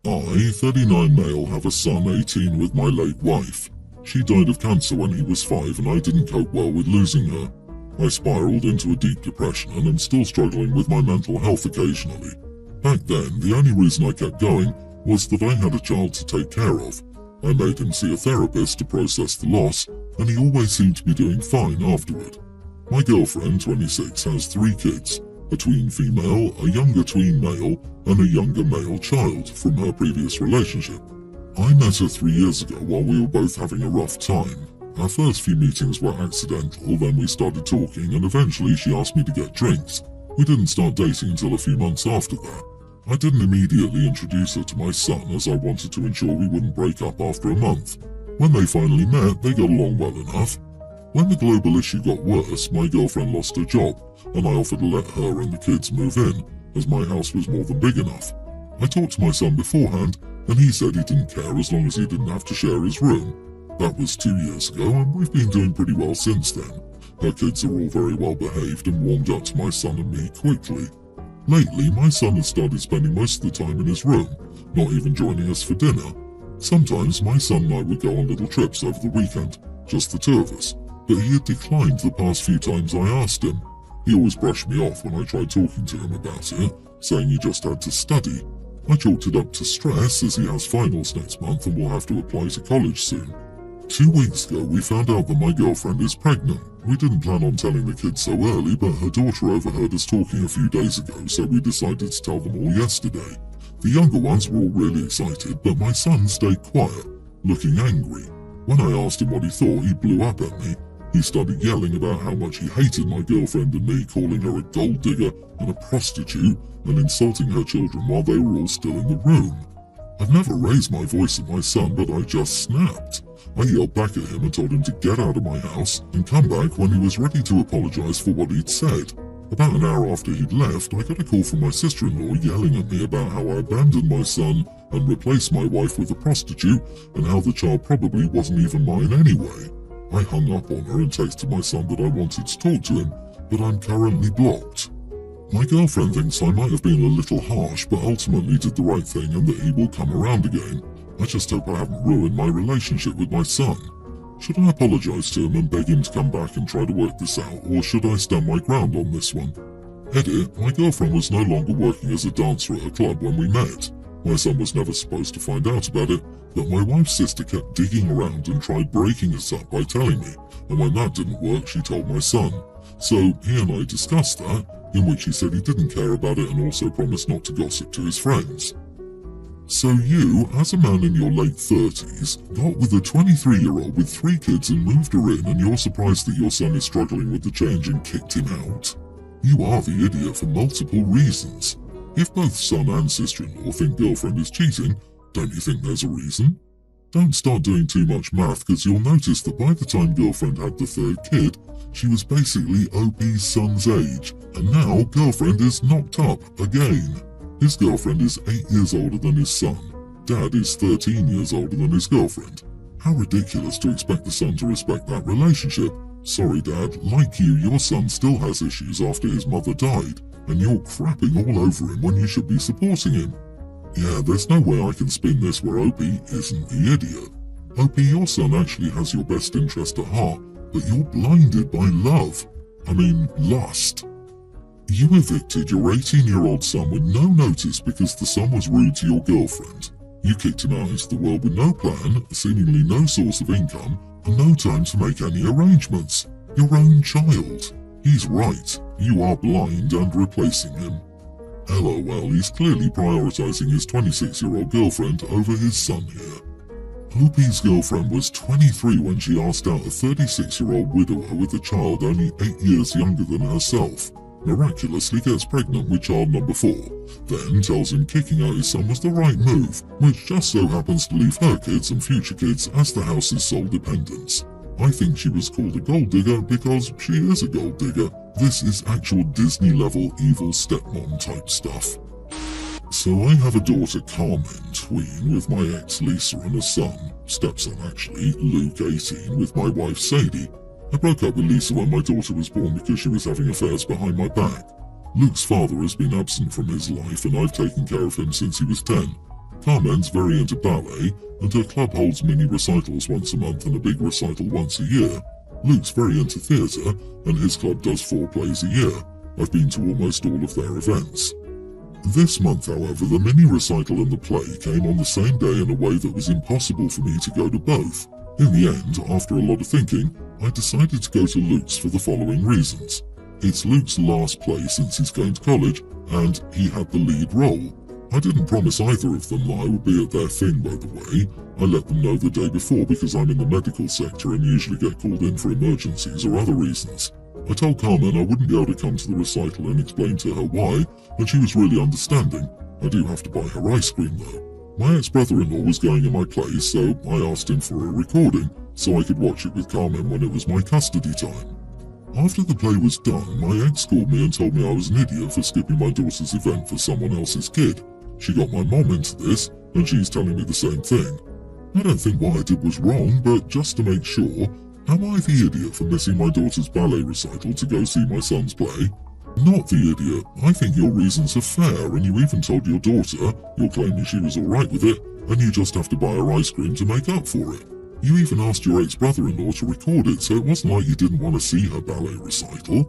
I, 39 male, have a son 18 with my late wife. She died of cancer when he was 5 and I didn't cope well with losing her. I spiraled into a deep depression and am still struggling with my mental health occasionally. Back then, the only reason I kept going was that I had a child to take care of. I made him see a therapist to process the loss, and he always seemed to be doing fine afterward. My girlfriend, 26, has 3 kids, a tween female, a younger tween male, and a younger male child from her previous relationship. I met her 3 years ago while we were both having a rough time. Our first few meetings were accidental, then we started talking, and eventually she asked me to get drinks. We didn't start dating until a few months after that. I didn't immediately introduce her to my son as I wanted to ensure we wouldn't break up after a month. When they finally met, they got along well enough. When the global issue got worse, my girlfriend lost her job, and I offered to let her and the kids move in, as my house was more than big enough. I talked to my son beforehand, and he said he didn't care as long as he didn't have to share his room. That was 2 years ago, and we've been doing pretty well since then. Her kids are all very well behaved and warmed up to my son and me quickly. Lately, my son has started spending most of the time in his room, not even joining us for dinner. Sometimes my son and I would go on little trips over the weekend, just the 2 of us, but he had declined the past few times I asked him. He always brushed me off when I tried talking to him about it, saying he just had to study. I chalked it up to stress as he has finals next month and will have to apply to college soon. 2 weeks ago, we found out that my girlfriend is pregnant. We didn't plan on telling the kids so early, but her daughter overheard us talking a few days ago, so we decided to tell them all yesterday. The younger ones were all really excited, but my son stayed quiet, looking angry. When I asked him what he thought, he blew up at me. He started yelling about how much he hated my girlfriend and me, calling her a gold digger and a prostitute, and insulting her children while they were all still in the room. I've never raised my voice at my son, but I just snapped. I yelled back at him and told him to get out of my house and come back when he was ready to apologize for what he'd said. About an hour after he'd left, I got a call from my sister-in-law yelling at me about how I abandoned my son and replaced my wife with a prostitute, and how the child probably wasn't even mine anyway. I hung up on her and texted my son that I wanted to talk to him, but I'm currently blocked. My girlfriend thinks I might have been a little harsh, but ultimately did the right thing and that he will come around again. I just hope I haven't ruined my relationship with my son. Should I apologize to him and beg him to come back and try to work this out, or should I stand my ground on this one? Edit, my girlfriend was no longer working as a dancer at a club when we met. My son was never supposed to find out about it, but my wife's sister kept digging around and tried breaking us up by telling me, and when that didn't work, she told my son. So he and I discussed that, in which he said he didn't care about it and also promised not to gossip to his friends. So you, as a man in your late 30s, got with a 23-year-old with 3 kids and moved her in, and you're surprised that your son is struggling with the change and kicked him out? You are the idiot for multiple reasons. If both son and sister-in-law think girlfriend is cheating, don't you think there's a reason? Don't start doing too much math, because you'll notice that by the time girlfriend had the 3rd kid, she was basically OP's son's age, and now girlfriend is knocked up again. His girlfriend is 8 years older than his son. Dad is 13 years older than his girlfriend. How ridiculous to expect the son to respect that relationship. Sorry, Dad, like you, your son still has issues after his mother died, and you're crapping all over him when you should be supporting him. Yeah, there's no way I can spin this where OP isn't the idiot. OP, your son actually has your best interest at heart, but you're blinded by love. Lust. You evicted your 18-year-old son with no notice because the son was rude to your girlfriend. You kicked him out into the world with no plan, seemingly no source of income, and no time to make any arrangements. Your own child. He's right. You are blind and replacing him. LOL, he's clearly prioritizing his 26-year-old girlfriend over his son here. OP's girlfriend was 23 when she asked out a 36-year-old widower with a child only 8 years younger than herself. Miraculously gets pregnant with child number 4, then tells him kicking out his son was the right move, which just so happens to leave her kids and future kids as the house's sole dependents. I think she was called a gold digger because she is a gold digger. This is actual Disney-level evil stepmom type stuff. So I have a daughter, Carmen, tween, with my ex Lisa, and a son, stepson actually, Luke, 18, with my wife Sadie. I broke up with Lisa when my daughter was born because she was having affairs behind my back. Luke's father has been absent from his life and I've taken care of him since he was 10. Carmen's very into ballet, and her club holds mini recitals once a month and a big recital once a year. Luke's very into theatre, and his club does 4 plays a year. I've been to almost all of their events. This month, however, the mini recital and the play came on the same day in a way that was impossible for me to go to both. In the end, after a lot of thinking, I decided to go to Luke's for the following reasons. It's Luke's last play since he's going to college, and he had the lead role. I didn't promise either of them that I would be at their thing, by the way. I let them know the day before because I'm in the medical sector and usually get called in for emergencies or other reasons. I told Carmen I wouldn't be able to come to the recital and explained to her why, and she was really understanding. I do have to buy her ice cream though. My ex-brother-in-law was going in my place, so I asked him for a recording so I could watch it with Carmen when it was my custody time. After the play was done, my ex called me and told me I was an idiot for skipping my daughter's event for someone else's kid. She got my mom into this, and she's telling me the same thing. I don't think what I did was wrong, but just to make sure, am I the idiot for missing my daughter's ballet recital to go see my son's play? Not the idiot. I think your reasons are fair, and you even told your daughter, you're claiming she was alright with it, and you just have to buy her ice cream to make up for it. You even asked your ex-brother-in-law to record it, so it wasn't like you didn't want to see her ballet recital.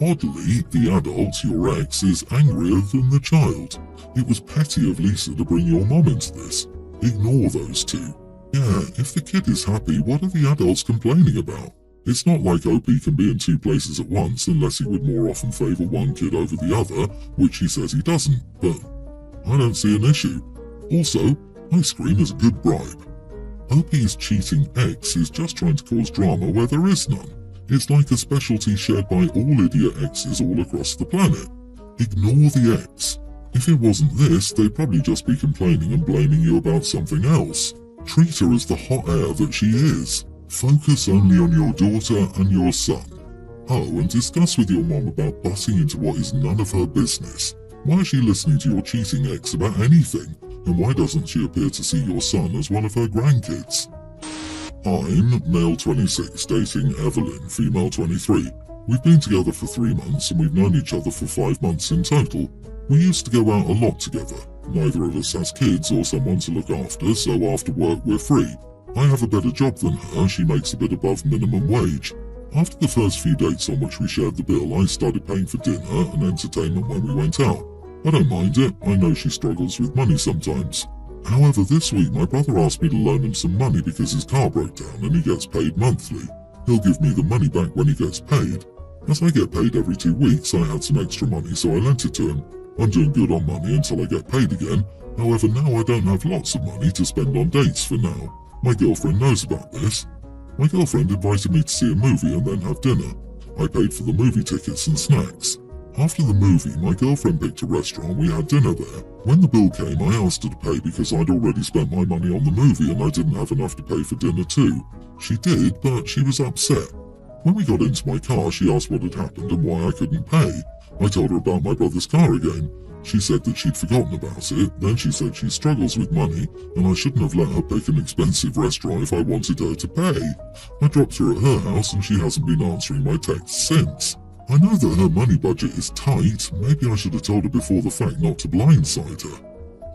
Oddly, the adult, your ex, is angrier than the child. It was petty of Lisa to bring your mom into this. Ignore those two. Yeah, if the kid is happy, what are the adults complaining about? It's not like OP can be in 2 places at once unless he would more often favour one kid over the other, which he says he doesn't, but I don't see an issue. Also, ice cream is a good bribe. OP's cheating ex is just trying to cause drama where there is none. It's like a specialty shared by all idiot exes all across the planet. Ignore the ex. If it wasn't this, they'd probably just be complaining and blaming you about something else. Treat her as the hot air that she is. Focus only on your daughter and your son. Oh, and discuss with your mom about butting into what is none of her business. Why is she listening to your cheating ex about anything? And why doesn't she appear to see your son as one of her grandkids? I'm male 26, dating Evelyn, female 23. We've been together for 3 months and we've known each other for 5 months in total. We used to go out a lot together. Neither of us has kids or someone to look after, so after work we're free. I have a better job than her, she makes a bit above minimum wage. After the first few dates on which we shared the bill, I started paying for dinner and entertainment when we went out. I don't mind it, I know she struggles with money sometimes. However, this week my brother asked me to loan him some money because his car broke down and he gets paid monthly. He'll give me the money back when he gets paid. As I get paid every 2 weeks, I had some extra money so I lent it to him. I'm doing good on money until I get paid again. However, now I don't have lots of money to spend on dates for now. My girlfriend knows about this. My girlfriend invited me to see a movie and then have dinner. I paid for the movie tickets and snacks. After the movie, my girlfriend picked a restaurant, we had dinner there. When the bill came, I asked her to pay because I'd already spent my money on the movie and I didn't have enough to pay for dinner too. She did, but she was upset. When we got into my car, she asked what had happened and why I couldn't pay. I told her about my brother's car again. She said that she'd forgotten about it, then she said she struggles with money and I shouldn't have let her pick an expensive restaurant if I wanted her to pay. I dropped her at her house and she hasn't been answering my texts since. I know that her money budget is tight, maybe I should have told her before the fact not to blindside her.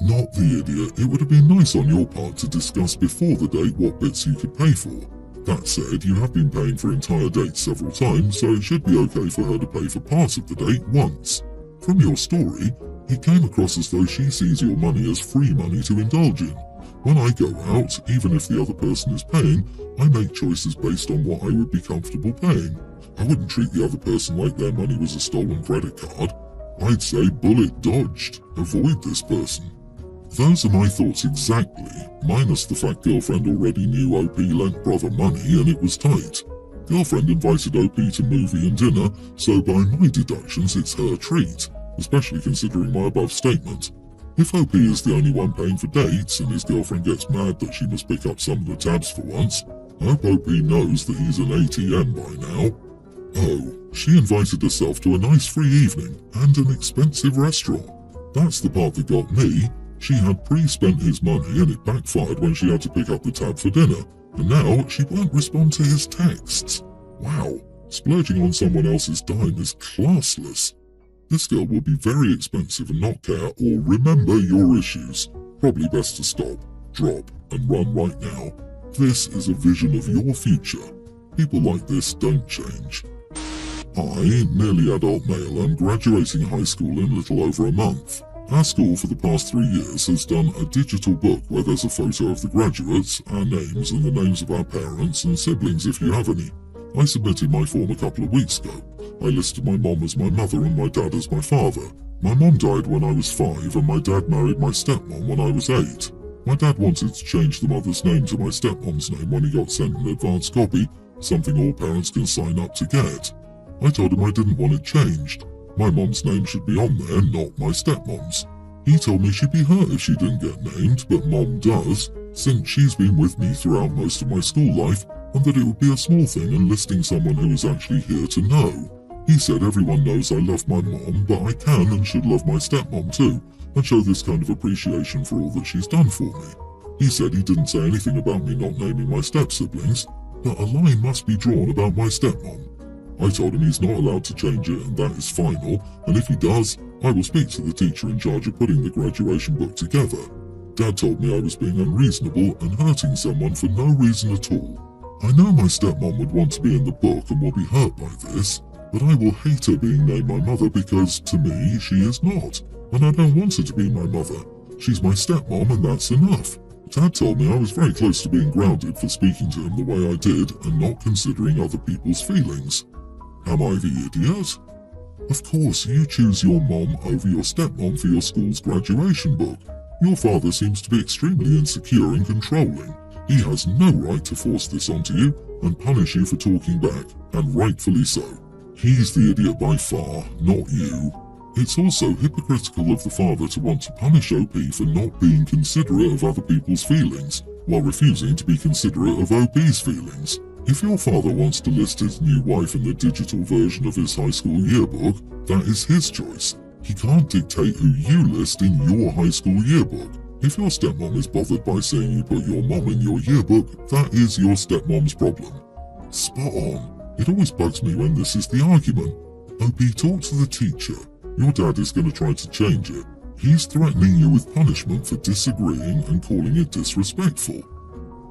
Not the idiot, it would have been nice on your part to discuss before the date what bits you could pay for. That said, you have been paying for entire dates several times, so it should be okay for her to pay for part of the date once. From your story, it came across as though she sees your money as free money to indulge in. When I go out, even if the other person is paying, I make choices based on what I would be comfortable paying. I wouldn't treat the other person like their money was a stolen credit card. I'd say bullet dodged. Avoid this person. Those are my thoughts exactly, minus the fact girlfriend already knew OP lent brother money and it was tight. Girlfriend invited OP to movie and dinner, so by my deductions it's her treat, especially considering my above statement. If OP is the only one paying for dates and his girlfriend gets mad that she must pick up some of the tabs for once, I hope OP knows that he's an ATM by now. Oh, she invited herself to a nice free evening and an expensive restaurant. That's the part that got me. She had pre-spent his money and it backfired when she had to pick up the tab for dinner, and now she won't respond to his texts. Wow, splurging on someone else's dime is classless. This girl will be very expensive and not care or remember your issues. Probably best to stop, drop, and run right now. This is a vision of your future. People like this don't change. I, nearly adult male, am graduating high school in little over a month. Our school for the past 3 years has done a digital book where there's a photo of the graduates, our names and the names of our parents and siblings if you have any. I submitted my form a couple of weeks ago. I listed my mom as my mother and my dad as my father. My mom died when I was 5 and my dad married my stepmom when I was 8. My dad wanted to change the mother's name to my stepmom's name when he got sent an advance copy, something all parents can sign up to get. I told him I didn't want it changed. My mom's name should be on there, not my stepmom's. He told me she'd be hurt if she didn't get named, but Mom does, since she's been with me throughout most of my school life, and that it would be a small thing enlisting someone who is actually here to know. He said everyone knows I love my mom, but I can and should love my stepmom too, and show this kind of appreciation for all that she's done for me. He said he didn't say anything about me not naming my step-siblings, but a line must be drawn about my stepmom. I told him he's not allowed to change it and that is final, and if he does, I will speak to the teacher in charge of putting the graduation book together. Dad told me I was being unreasonable and hurting someone for no reason at all. I know my stepmom would want to be in the book and will be hurt by this, but I will hate her being named my mother because, to me, she is not, and I don't want her to be my mother. She's my stepmom and that's enough. Dad told me I was very close to being grounded for speaking to him the way I did and not considering other people's feelings. Am I the idiot? Of course, you choose your mom over your stepmom for your school's graduation book. Your father seems to be extremely insecure and controlling. He has no right to force this onto you and punish you for talking back, and rightfully so. He's the idiot by far, not you. It's also hypocritical of the father to want to punish OP for not being considerate of other people's feelings, while refusing to be considerate of OP's feelings. If your father wants to list his new wife in the digital version of his high school yearbook, that is his choice. He can't dictate who you list in your high school yearbook. If your stepmom is bothered by saying you put your mom in your yearbook, that is your stepmom's problem. Spot on. It always bugs me when this is the argument. OP, talk to the teacher. Your dad is going to try to change it. He's threatening you with punishment for disagreeing and calling it disrespectful.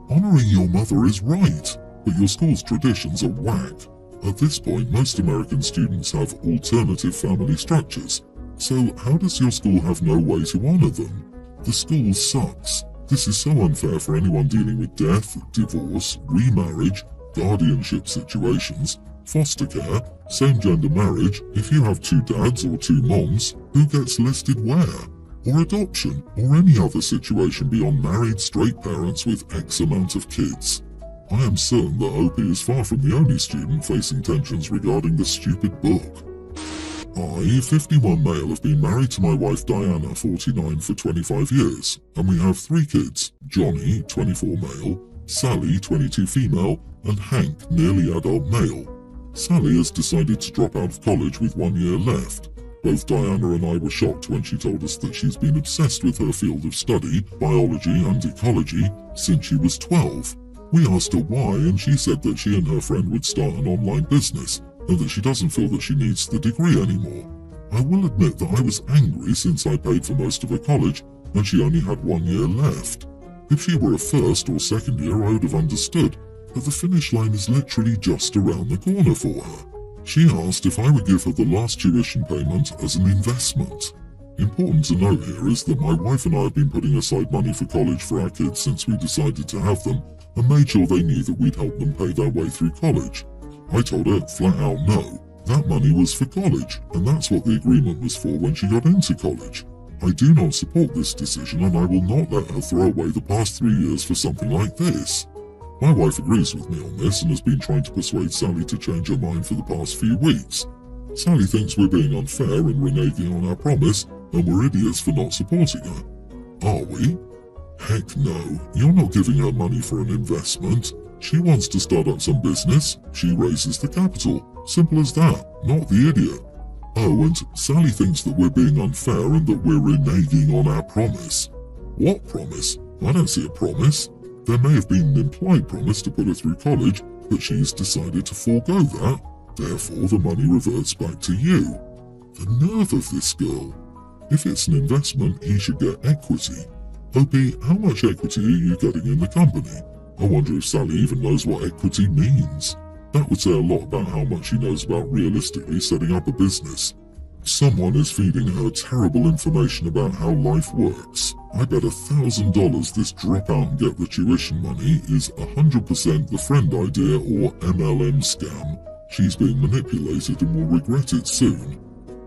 Honoring your mother is right, but your school's traditions are whack. At this point, most American students have alternative family structures. So how does your school have no way to honor them? The school sucks. This is so unfair for anyone dealing with death, divorce, remarriage, guardianship situations, foster care, same-gender marriage, if you have 2 dads or 2 moms, who gets listed where? Or adoption, or any other situation beyond married straight parents with X amount of kids. I am certain that OP is far from the only student facing tensions regarding the stupid book. I, 51 male, have been married to my wife Diana, 49, for 25 years, and we have 3 kids, Johnny, 24 male, Sally, 22 female, and Hank, nearly adult male. Sally has decided to drop out of college with 1 year left. Both Diana and I were shocked when she told us that she's been obsessed with her field of study, biology and ecology, since she was 12. We asked her why, and she said that she and her friend would start an online business, and that she doesn't feel that she needs the degree anymore. I will admit that I was angry since I paid for most of her college, and she only had 1 year left. If she were a first or second year, I would have understood, but the finish line is literally just around the corner for her. She asked if I would give her the last tuition payment as an investment. Important to note here is that my wife and I have been putting aside money for college for our kids since we decided to have them, and made sure they knew that we'd help them pay their way through college. I told her flat out no, that money was for college, and that's what the agreement was for when she got into college. I do not support this decision, and I will not let her throw away the past 3 years for something like this. My wife agrees with me on this and has been trying to persuade Sally to change her mind for the past few weeks. Sally thinks we're being unfair and reneging on our promise, and we're idiots for not supporting her. Are we? Heck no, you're not giving her money for an investment. She wants to start up some business, she raises the capital. Simple as that, not the idiot. Oh, and Sally thinks that we're being unfair and that we're reneging on our promise. What promise? I don't see a promise. There may have been an implied promise to put her through college, but she's decided to forego that. Therefore, the money reverts back to you. The nerve of this girl. If it's an investment, he should get equity. Opie, how much equity are you getting in the company? I wonder if Sally even knows what equity means. That would say a lot about how much she knows about realistically setting up a business. Someone is feeding her terrible information about how life works. I bet $1,000 this drop out and get the tuition money is 100% the friend idea or MLM scam. She's being manipulated and will regret it soon.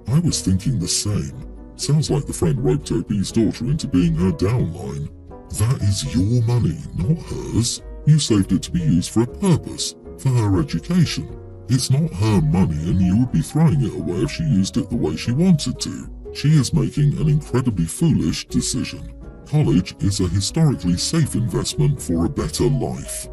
I was thinking the same. Sounds like the friend roped Opie's daughter into being her downline. That is your money, not hers. You saved it to be used for a purpose, for her education. It's not her money and you would be throwing it away if she used it the way she wanted to. She is making an incredibly foolish decision. College is a historically safe investment for a better life.